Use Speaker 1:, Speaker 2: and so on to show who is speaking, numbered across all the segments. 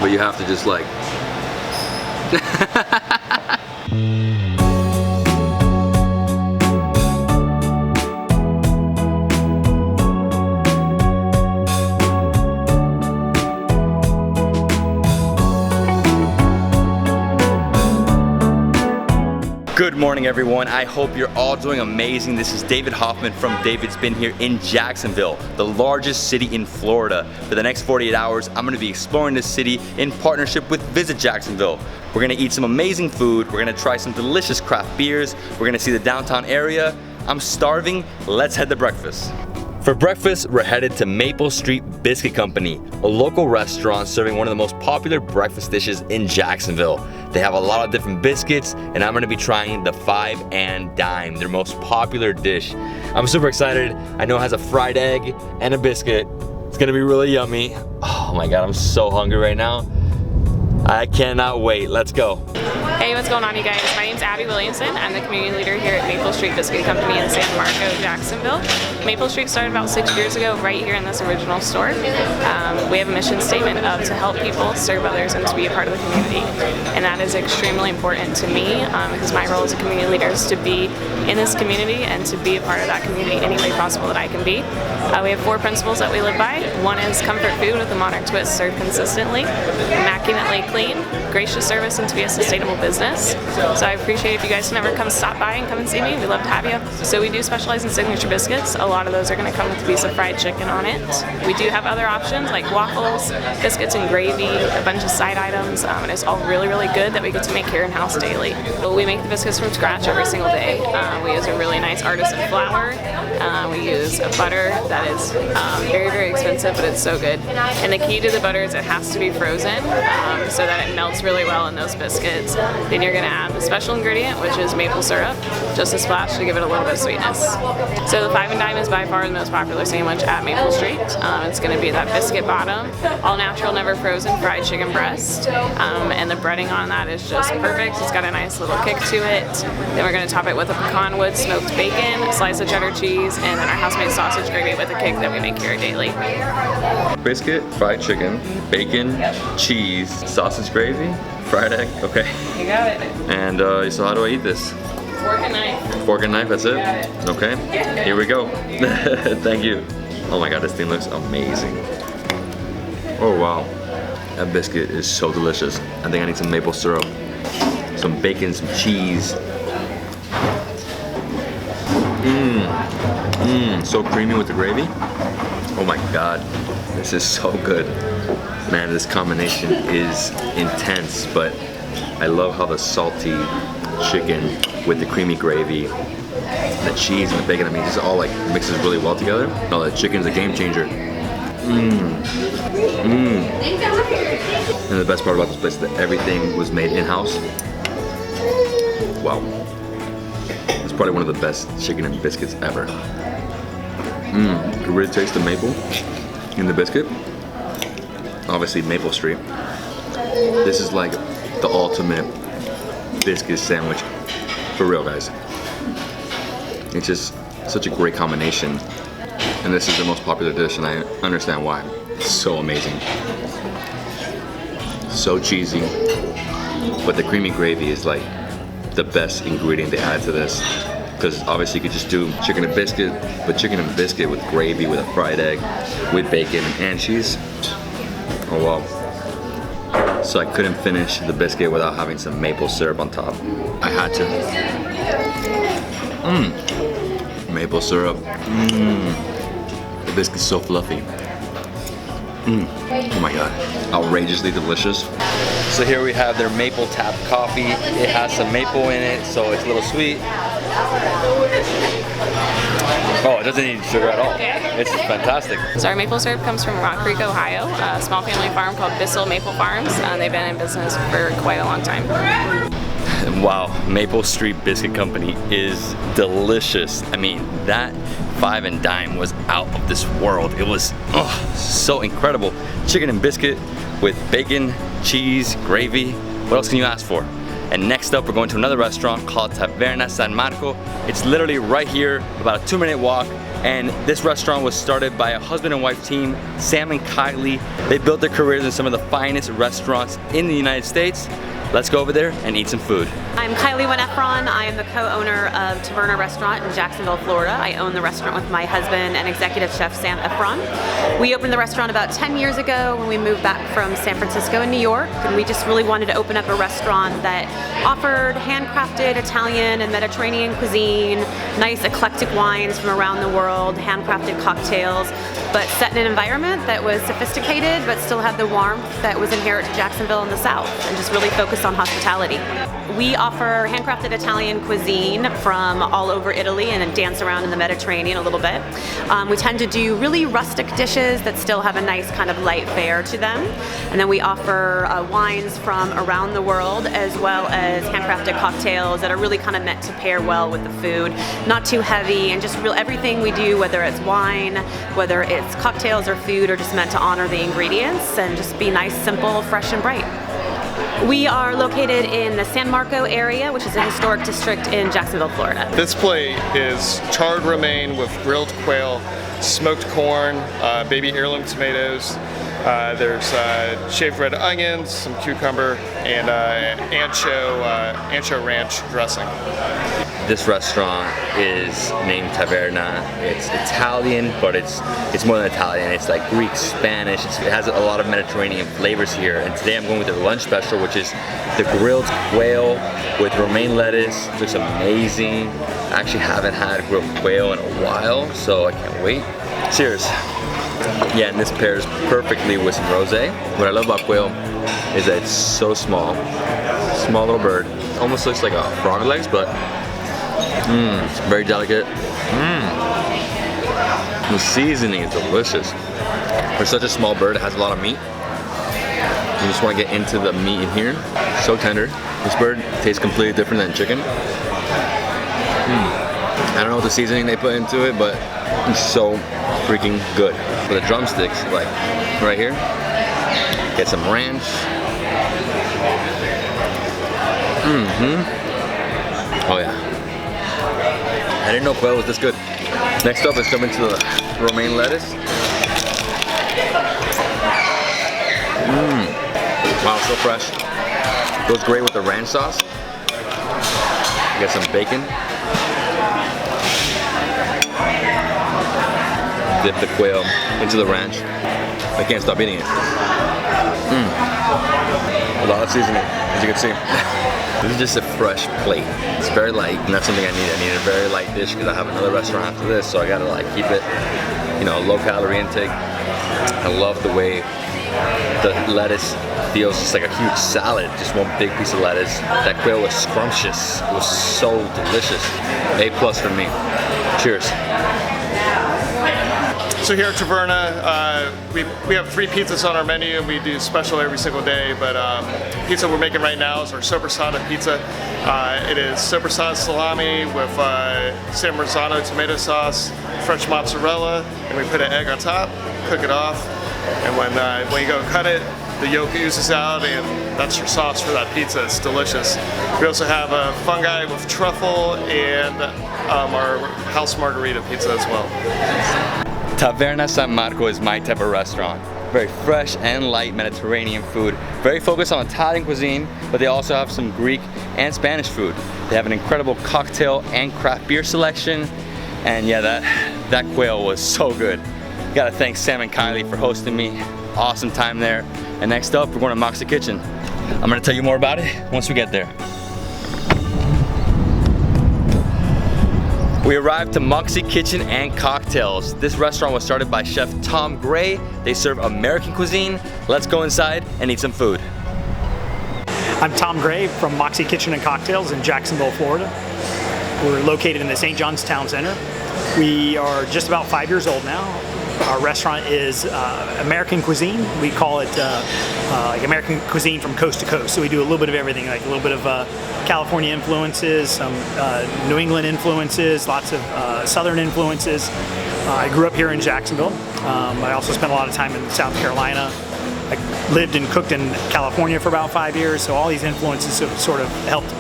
Speaker 1: but you have to just like Good morning, everyone. I hope you're all doing amazing. This is David Hoffman from Davidsbeenhere in Jacksonville, the largest city in Florida. For the next 48 hours, I'm gonna be exploring this city in partnership with Visit Jacksonville. We're gonna eat some amazing food. We're gonna try some delicious craft beers. We're gonna see the downtown area. I'm starving. Let's head to breakfast. For breakfast, we're headed to Maple Street Biscuit Company, a local restaurant serving one of the most popular breakfast dishes in Jacksonville. They have a lot of different biscuits, and I'm gonna be trying the 5 and Dime, their most popular dish. I'm super excited. I know it has a fried egg and a biscuit. It's gonna be really yummy. Oh my God, I'm so hungry right now. I cannot wait. Let's go.
Speaker 2: Hey, what's going on, you guys? My name's Abby Williamson. I'm the community leader here at Maple Street Biscuit Company in San Marco, Jacksonville. Maple Street started about 6 years ago right here in this original store. We have a mission statement of to help people, serve others, and to be a part of the community. And that is extremely important to me because my role as a community leader is to be in this community and to be a part of that community any way possible that I can be. We have 4 principles that we live by. One is comfort food with a modern twist served consistently, immaculately clean, gracious service, and to be a sustainable business. So I appreciate if you guys can ever come stop by and come and see me. We'd love to have you. So we do specialize in signature biscuits. A lot of those are going to come with a piece of fried chicken on it. We do have other options like waffles, biscuits and gravy, a bunch of side items, and it's all really, really good that we get to make here in-house daily. We make the biscuits from scratch every single day. We use a really nice artisan flour. We use a butter that is very, very expensive, but it's so good. And the key to the butter is it has to be frozen so that it melts really well in those biscuits. Then you're gonna add the special ingredient, which is maple syrup, just a splash to give it a little bit of sweetness. So the 5 and Dime is by far the most popular sandwich at Maple Street. It's gonna be that biscuit bottom, all natural, never frozen fried chicken breast, and the breading on that is just perfect. It's got a nice little kick to it. Then we're gonna top it with a pecan wood smoked bacon, a slice of cheddar cheese, and then our house-made sausage gravy with a cake that we make here daily.
Speaker 1: Biscuit, fried chicken, bacon, cheese, sausage gravy, fried egg. Okay.
Speaker 2: You got it.
Speaker 1: And so how do I eat this?
Speaker 2: Fork and knife.
Speaker 1: Fork and knife, that's it?
Speaker 2: Got it.
Speaker 1: Okay, here we go. Thank you. Oh my God, this thing looks amazing. Oh wow, that biscuit is so delicious. I think I need some maple syrup, some bacon, some cheese. So creamy with the gravy. Oh my God, this is so good. Man, this combination is intense, but I love how the salty chicken with the creamy gravy, the cheese and the bacon, I mean, this all like mixes really well together. Oh, the chicken's a game changer. And the best part about this place is that everything was made in-house. Wow. It's probably one of the best chicken and biscuits ever. You can really taste the maple in the biscuit. Obviously Maple Street. This is like the ultimate biscuit sandwich. For real, guys. It's just such a great combination. And this is the most popular dish, and I understand why. It's so amazing. So cheesy. But the creamy gravy is like the best ingredient they add to this. Because obviously you could just do chicken and biscuit, but chicken and biscuit with gravy, with a fried egg, with bacon and cheese. Oh wow. So I couldn't finish the biscuit without having some maple syrup on top. I had to. Maple syrup. The biscuit's so fluffy. Oh my God. Outrageously delicious. So here we have their maple tap coffee. It has some maple in it, so it's a little sweet. Oh, it doesn't need sugar at all. It's fantastic.
Speaker 2: So our maple syrup comes from Rock Creek, Ohio, a small family farm called Bissell Maple Farms. They've been in business for quite a long time.
Speaker 1: Wow, Maple Street Biscuit Company is delicious. I mean, that 5 and Dime was out of this world. It was so incredible. Chicken and biscuit with bacon, cheese, gravy. What else can you ask for? And next up, we're going to another restaurant called Taverna San Marco. It's literally right here, about a 2-minute walk. And this restaurant was started by a husband and wife team, Sam and Kylie. They built their careers in some of the finest restaurants in the United States. Let's go over there and eat some food.
Speaker 3: I'm Kylie Efron. I am the co-owner of Taverna Restaurant in Jacksonville, Florida. I own the restaurant with my husband and executive chef Sam Efron. We opened the restaurant about 10 years ago when we moved back from San Francisco and New York, and we just really wanted to open up a restaurant that offered handcrafted Italian and Mediterranean cuisine, nice eclectic wines from around the world, handcrafted cocktails, but set in an environment that was sophisticated but still had the warmth that was inherent to Jacksonville in the South, and just really focused on hospitality. We offer handcrafted Italian cuisine from all over Italy and then dance around in the Mediterranean a little bit. We tend to do really rustic dishes that still have a nice kind of light fare to them. And then we offer wines from around the world, as well as handcrafted cocktails that are really kind of meant to pair well with the food. Not too heavy, and just everything we do, whether it's wine, whether it's cocktails or food, are just meant to honor the ingredients and just be nice, simple, fresh and bright. We are located in the San Marco area, which is a historic district in Jacksonville, Florida.
Speaker 4: This plate is charred romaine with grilled quail, smoked corn, baby heirloom tomatoes. There's shaved red onions, some cucumber, and ancho ranch dressing.
Speaker 1: This restaurant is named Taverna. It's Italian, but it's more than Italian. It's like Greek, Spanish. It has a lot of Mediterranean flavors here. And today I'm going with their lunch special, which is the grilled quail with romaine lettuce. It looks amazing. I actually haven't had grilled quail in a while, so I can't wait. Cheers. Yeah, and this pairs perfectly with some rosé. What I love about quail is that it's so small. Small little bird. Almost looks like a frog legs, but it's very delicate. The seasoning is delicious. For such a small bird, it has a lot of meat. You just want to get into the meat in here. So tender. This bird tastes completely different than chicken. I don't know what the seasoning they put into it, but it's so freaking good. For the drumsticks, like right here, get some ranch. Oh yeah. I didn't know quail was this good. Next up, let's jump into the romaine lettuce. Wow, so fresh. Goes great with the ranch sauce. Get some bacon. Dip the quail into the ranch. I can't stop eating it. A lot of seasoning, as you can see. This is just a fresh plate. It's very light, and that's something I need. I need a very light dish because I have another restaurant after this, so I gotta like keep it, low calorie intake. I love the way the lettuce feels just like a huge salad, just one big piece of lettuce. That quail was scrumptious. It was so delicious. A+ for me. Cheers.
Speaker 4: So here at Taverna, we have 3 pizzas on our menu, and we do special every single day, but pizza we're making right now is our sopressata pizza. It is sopressata salami with San Marzano tomato sauce, fresh mozzarella, and we put an egg on top, cook it off, and when you go cut it, the yolk oozes out, and that's your sauce for that pizza. It's delicious. We also have a fungi with truffle and our house margarita pizza as well.
Speaker 1: Taverna San Marco is my type of restaurant. Very fresh and light Mediterranean food. Very focused on Italian cuisine, but they also have some Greek and Spanish food. They have an incredible cocktail and craft beer selection. And yeah, that quail was so good. Gotta thank Sam and Kylie for hosting me. Awesome time there. And next up, we're going to Moxie Kitchen. I'm gonna tell you more about it once we get there. We arrived to Moxie Kitchen and Cocktails. This restaurant was started by Chef Tom Gray. They serve American cuisine. Let's go inside and eat some food.
Speaker 5: I'm Tom Gray from Moxie Kitchen and Cocktails in Jacksonville, Florida. We're located in the St. John's Town Center. We are just about 5 years old now. Our restaurant is American cuisine. We call it like American cuisine from coast to coast. So we do a little bit of everything, like a little bit of California influences, some New England influences, lots of Southern influences. I grew up here in Jacksonville. I also spent a lot of time in South Carolina. I lived and cooked in California for about 5 years, so all these influences have sort of helped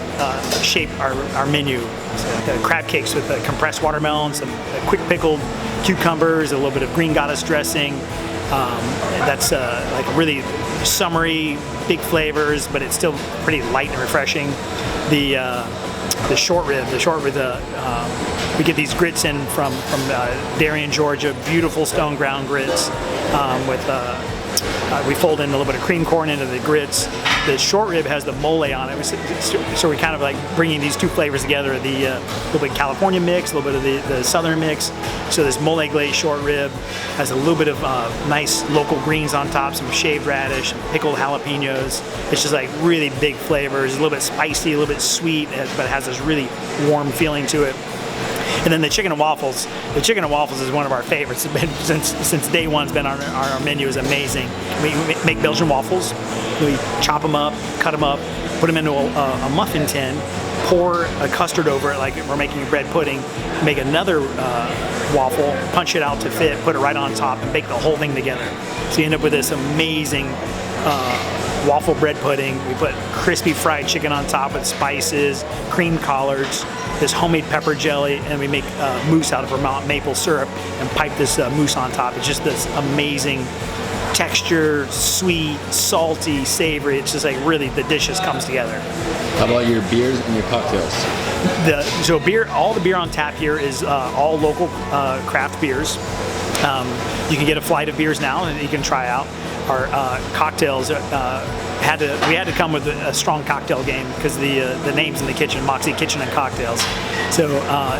Speaker 5: shape our menu. So, crab cakes with compressed watermelon, some quick pickled cucumbers, a little bit of green goddess dressing. That's like really summery, big flavors, but it's still pretty light and refreshing. The short rib, we get these grits in from Darien, Georgia, beautiful stone ground grits we fold in a little bit of cream corn into the grits. The short rib has the mole on it, so we're kind of like bringing these two flavors together, the little bit California mix, a little bit of the southern mix. So this mole glazed short rib has a little bit of nice local greens on top, some shaved radish, some pickled jalapenos. It's just like really big flavors, a little bit spicy, a little bit sweet, but it has this really warm feeling to it. And then the chicken and waffles. The chicken and waffles is one of our favorites. It's been, since day one's been on our menu. Is amazing. We make Belgian waffles. We chop them up, cut them up, put them into a muffin tin, pour a custard over it like we're making a bread pudding, make another waffle, punch it out to fit, put it right on top, and bake the whole thing together. So you end up with this amazing waffle bread pudding. We put crispy fried chicken on top with spices, cream collards, this homemade pepper jelly, and we make mousse out of Vermont maple syrup and pipe this mousse on top. It's just this amazing texture, sweet, salty, savory. It's just like really the dish just comes together.
Speaker 1: How about your beers and your cocktails?
Speaker 5: So beer, all the beer on tap here is all local craft beers. You can get a flight of beers now that you can try out. Our cocktails we had to come with a strong cocktail game because the name's in the kitchen, Moxie Kitchen and Cocktails. So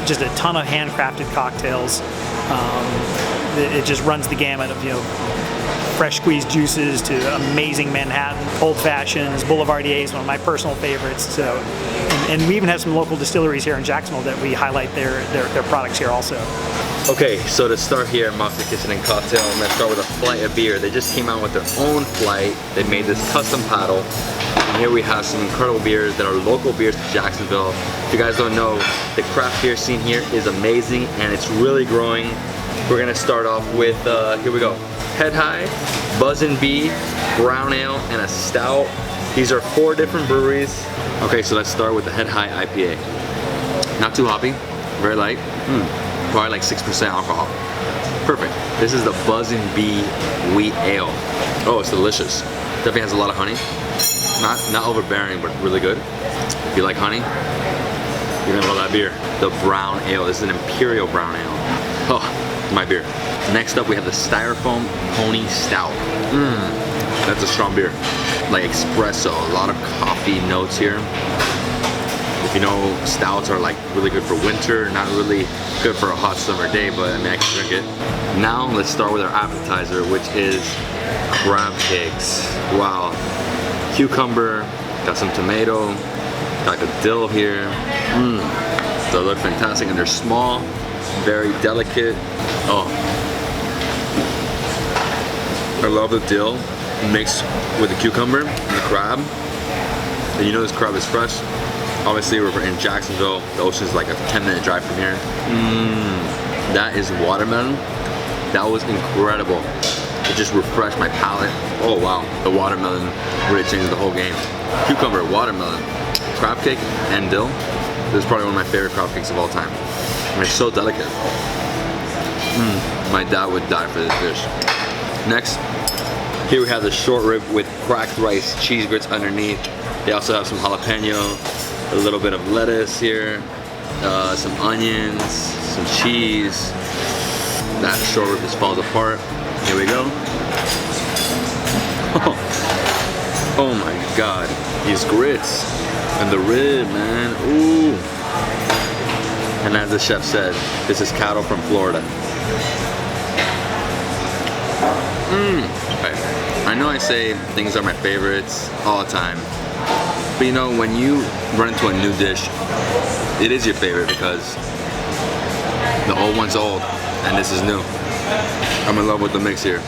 Speaker 5: just a ton of handcrafted cocktails. It just runs the gamut of fresh squeezed juices to amazing Manhattan old fashions, Boulevardiers, one of my personal favorites. So, and we even have some local distilleries here in Jacksonville that we highlight their products here also.
Speaker 1: Okay, so to start here at Moxie Kitchen and Cocktail, I'm gonna start with a flight of beer. They just came out with their own flight. They made this custom paddle. And here we have some incredible beers that are local beers to Jacksonville. If you guys don't know, the craft beer scene here is amazing and it's really growing. We're gonna start off with, here we go. Head High, Buzzin' Bee, Brown Ale, and a Stout. These are 4 different breweries. Okay, so let's start with the Head High IPA. Not too hoppy, very light. Probably like 6% alcohol. Perfect. This is the Buzzin' Bee Wheat Ale. Oh, it's delicious. Definitely has a lot of honey. Not overbearing, but really good. If you like honey, you're gonna love that beer. The Brown Ale. This is an Imperial Brown Ale. Oh, my beer. Next up, we have the Styrofoam Pony Stout. That's a strong beer. Like espresso, a lot of coffee notes here. If you know, stouts are like really good for winter, not really good for a hot summer day, but I mean, I can drink it. Now let's start with our appetizer, which is crab cakes. Wow. Cucumber, got some tomato, got the dill here. They look fantastic and they're small, very delicate. Oh, I love the dill mixed with the cucumber and the crab. And you know this crab is fresh. Obviously we're in Jacksonville. The ocean's like a 10-minute drive from here. That is watermelon. That was incredible. It just refreshed my palate. Oh wow, the watermelon really changes the whole game. Cucumber, watermelon, crab cake, and dill. This is probably one of my favorite crab cakes of all time. And it's so delicate. My dad would die for this dish. Next, here we have the short rib with cracked rice, cheese grits underneath. They also have some jalapeno, a little bit of lettuce here, some onions, some cheese. That short rib just falls apart. Here we go. Oh my god, these grits and the rib, man. Ooh. And as the chef said, this is cattle from Florida. I know I say things are my favorites all the time, but you know, when you run into a new dish, it is your favorite because the old one's old and this is new. I'm in love with the mix here.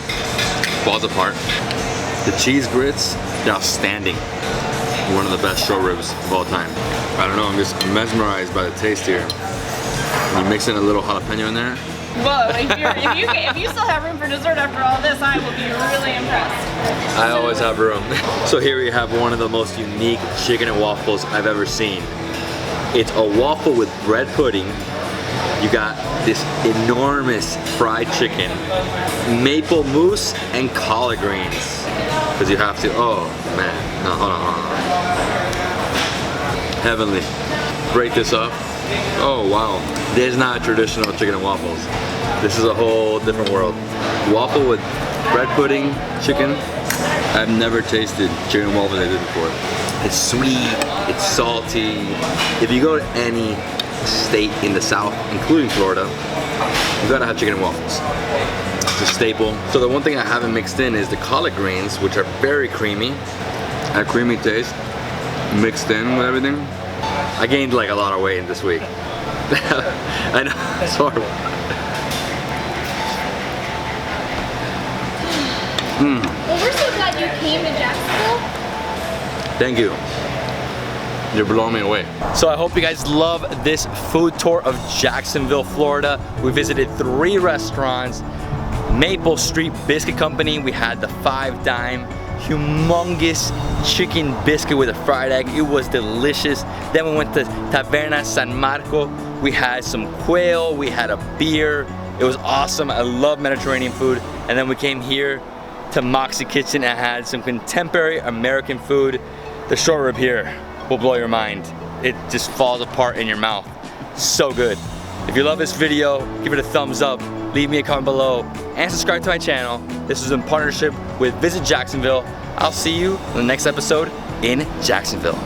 Speaker 1: Falls apart. The cheese grits, they're outstanding. One of the best short ribs of all time. I don't know, I'm just mesmerized by the taste here. You mix in a little jalapeno in there.
Speaker 2: Whoa, if you still have room for dessert after all this, I will be really impressed.
Speaker 1: I always have room. So here we have one of the most unique chicken and waffles I've ever seen. It's a waffle with bread pudding, You got this enormous fried chicken, maple mousse, and collard greens. Because you have to, oh man, no, hold on. Heavenly. Break this up. Oh wow. This is not a traditional chicken and waffles. This is a whole different world. Waffle with bread pudding, chicken. I've never tasted chicken and waffles like this before. It's sweet, it's salty. If you go to any state in the South, including Florida, you gotta have chicken and waffles. It's a staple. So the one thing I haven't mixed in is the collard greens, which are very creamy. A creamy taste, mixed in with everything. I gained like a lot of weight this week. I know, it's horrible.
Speaker 6: Well, we're so glad you came to Jacksonville.
Speaker 1: Thank you. You're blowing me away. So I hope you guys love this food tour of Jacksonville, Florida. We visited 3 restaurants. Maple Street Biscuit Company, we had the 5-dime, humongous chicken biscuit with a fried egg. It was delicious. Then we went to Taverna San Marco. We had some quail, we had a beer. It was awesome. I love Mediterranean food. And then we came here to Moxie Kitchen and had some contemporary American food. The short rib here will blow your mind. It just falls apart in your mouth. So good. If you love this video, give it a thumbs up, leave me a comment below, and subscribe to my channel. This is in partnership with Visit Jacksonville. I'll see you in the next episode in Jacksonville.